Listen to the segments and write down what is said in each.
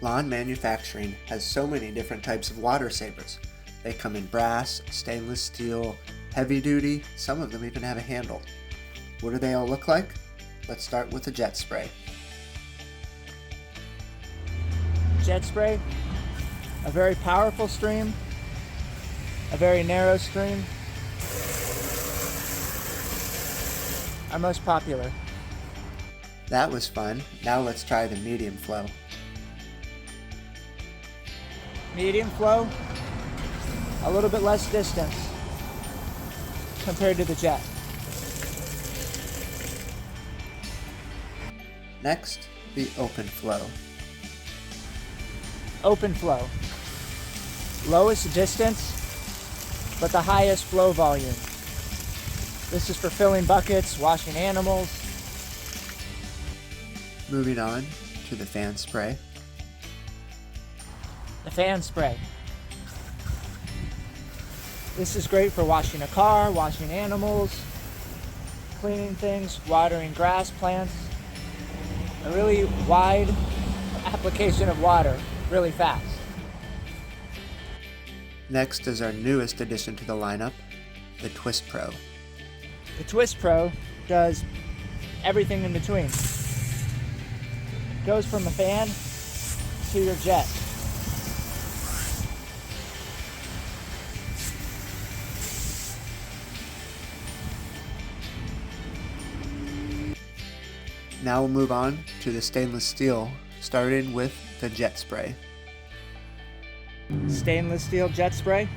Lonn Manufacturing has so many different types of water savers. They come in brass, stainless steel, heavy duty, some of them even have a handle. What do they all look like? Let's start with the jet spray. Jet spray, a very powerful stream, a very narrow stream, our most popular. That was fun. Now let's try the medium flow. Medium flow, a little bit less distance compared to the jet. Next, the open flow. Open flow, lowest distance, but the highest flow volume. This is for filling buckets, washing animals. Moving on to the fan spray. The fan spray. This is great for washing a car, washing animals, cleaning things, watering grass plants. A really wide application of water, really fast. Next is our newest addition to the lineup, the Twist Pro. The Twist Pro does everything in between. Goes from a fan to your jet. Now we'll move on to the stainless steel, starting with the jet spray. Stainless steel jet spray.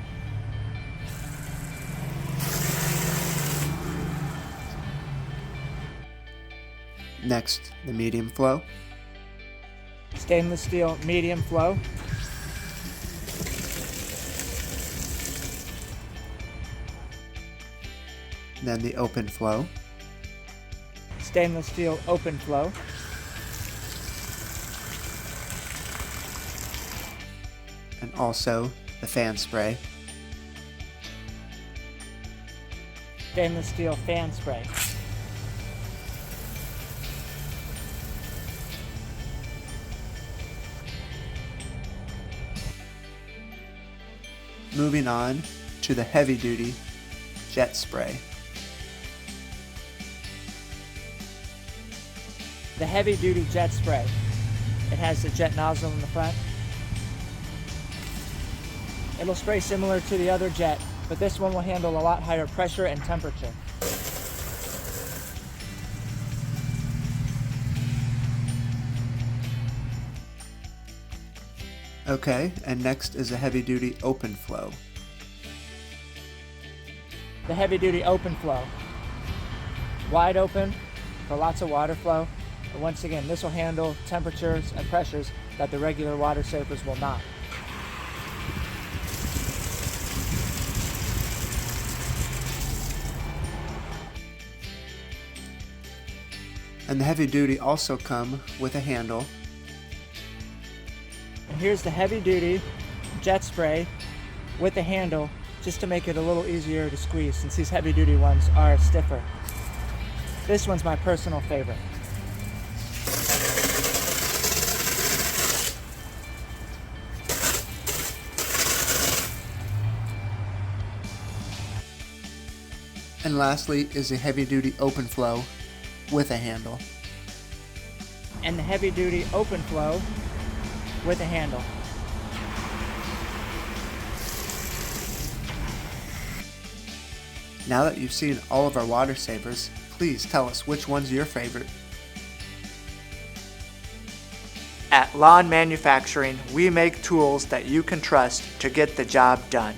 Next, the medium flow. Stainless steel medium flow. Then the open flow. Stainless steel open flow. And also the fan spray. Stainless steel fan spray. Moving on to the heavy duty jet spray. The heavy duty jet spray. It has the jet nozzle in the front. It'll spray similar to the other jet, but this one will handle a lot higher pressure and temperature. Okay, and next is a heavy duty open flow. The heavy duty open flow. Wide open for lots of water flow. But once again, this will handle temperatures and pressures that the regular water savers will not. And the heavy duty also come with a handle. And here's the heavy duty jet spray with a handle, just to make it a little easier to squeeze since these heavy duty ones are stiffer. This one's my personal favorite. And lastly is a heavy duty open flow with a handle. And the heavy duty open flow with a handle. Now that you've seen all of our water savers, please tell us which one's your favorite. At Lonn Manufacturing, we make tools that you can trust to get the job done.